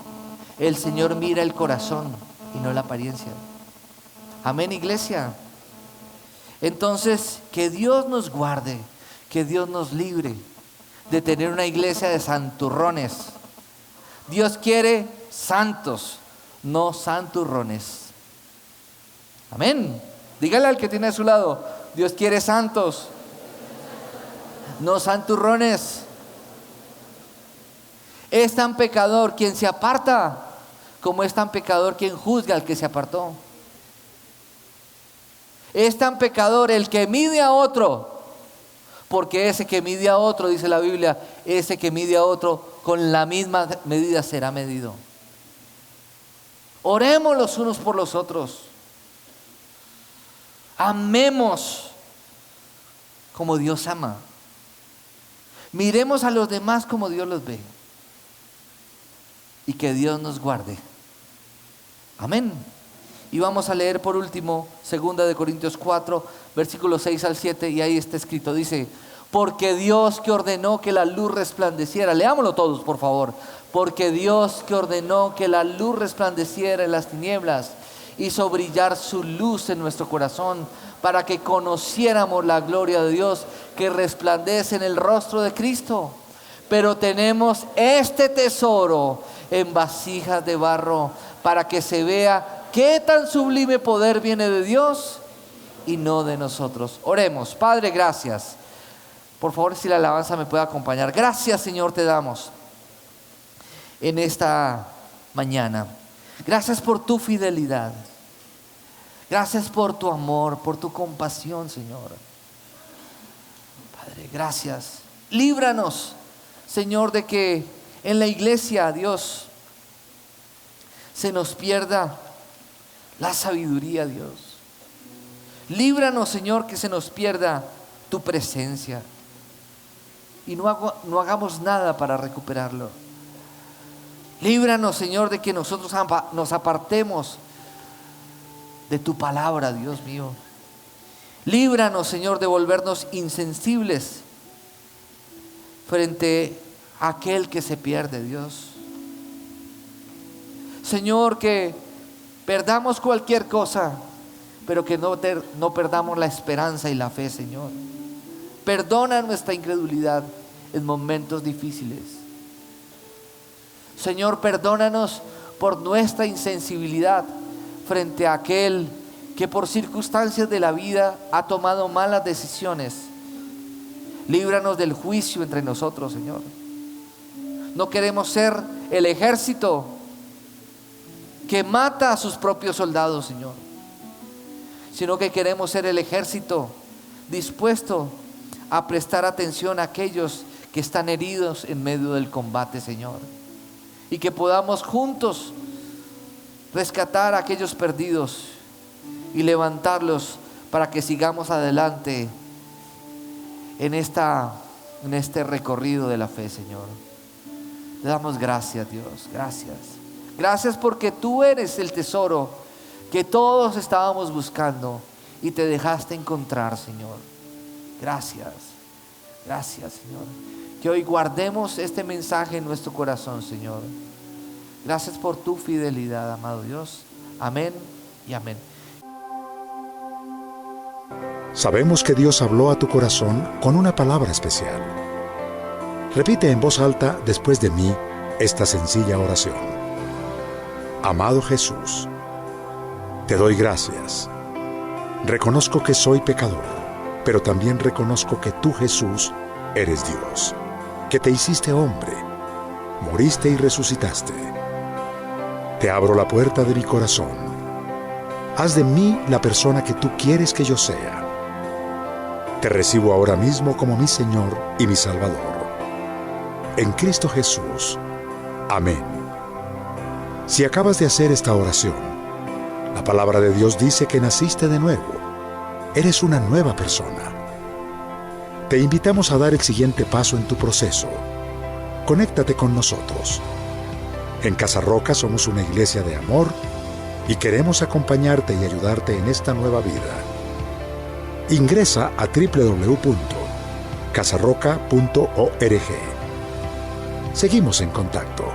S2: El Señor mira el corazón y no la apariencia. Amén, iglesia. Entonces, que Dios nos guarde, que Dios nos libre de tener una iglesia de santurrones. Dios quiere santos, no santurrones. Amén. Dígale al que tiene a su lado: Dios quiere santos, no santurrones. Es tan pecador quien se aparta como es tan pecador quien juzga al que se apartó. Es tan pecador el que mide a otro, porque ese que mide a otro, dice la Biblia, ese que mide a otro con la misma medida será medido. Oremos los unos por los otros. Amemos como Dios ama. Miremos a los demás como Dios los ve. Y que Dios nos guarde. Amén. Y vamos a leer por último 2 Corintios 4, versículos 6 al 7, y ahí está escrito, dice: porque Dios que ordenó que la luz resplandeciera, leámoslo todos por favor, porque Dios que ordenó que la luz resplandeciera en las tinieblas, hizo brillar su luz en nuestro corazón, para que conociéramos la gloria de Dios que resplandece en el rostro de Cristo. Pero tenemos este tesoro en vasijas de barro, para que se vea qué tan sublime poder viene de Dios y no de nosotros. Oremos. Padre, gracias. Por favor, si la alabanza me puede acompañar. Gracias, Señor, te damos en esta mañana. Gracias por tu fidelidad. Gracias por tu amor, por tu compasión, Señor. Padre, gracias. Líbranos, Señor, de que en la iglesia, Dios, se nos pierda la sabiduría, Dios. Líbranos, Señor, que se nos pierda tu presencia y no hagamos nada para recuperarlo. Líbranos, Señor, de que nosotros nos apartemos de tu palabra, Dios mío. Líbranos, Señor, de volvernos insensibles frente a aquel que se pierde, Dios. Señor, que perdamos cualquier cosa, pero que no perdamos la esperanza y la fe, Señor. Perdona nuestra incredulidad en momentos difíciles. Señor, perdónanos por nuestra insensibilidad frente a aquel que por circunstancias de la vida ha tomado malas decisiones. Líbranos del juicio entre nosotros, Señor. No queremos ser el ejército que mata a sus propios soldados, Señor, sino que queremos ser el ejército dispuesto a prestar atención a aquellos que están heridos en medio del combate, Señor, y que podamos juntos rescatar a aquellos perdidos y levantarlos para que sigamos adelante en este recorrido de la fe, Señor. Te damos gracias, Dios, gracias. Gracias porque tú eres el tesoro que todos estábamos buscando y te dejaste encontrar, Señor. Gracias, gracias, Señor. Que hoy guardemos este mensaje en nuestro corazón, Señor. Gracias por tu fidelidad, amado Dios. Amén y amén.
S1: Sabemos que Dios habló a tu corazón con una palabra especial. Repite en voz alta después de mí esta sencilla oración. Amado Jesús, te doy gracias. Reconozco que soy pecador, pero también reconozco que tú, Jesús, eres Dios, que te hiciste hombre, moriste y resucitaste. Te abro la puerta de mi corazón. Haz de mí la persona que tú quieres que yo sea. Te recibo ahora mismo como mi Señor y mi Salvador. En Cristo Jesús. Amén. Si acabas de hacer esta oración, la palabra de Dios dice que naciste de nuevo. Eres una nueva persona. Te invitamos a dar el siguiente paso en tu proceso. Conéctate con nosotros. En Casa Roca somos una iglesia de amor y queremos acompañarte y ayudarte en esta nueva vida. Ingresa a www.casarroca.org. Seguimos en contacto.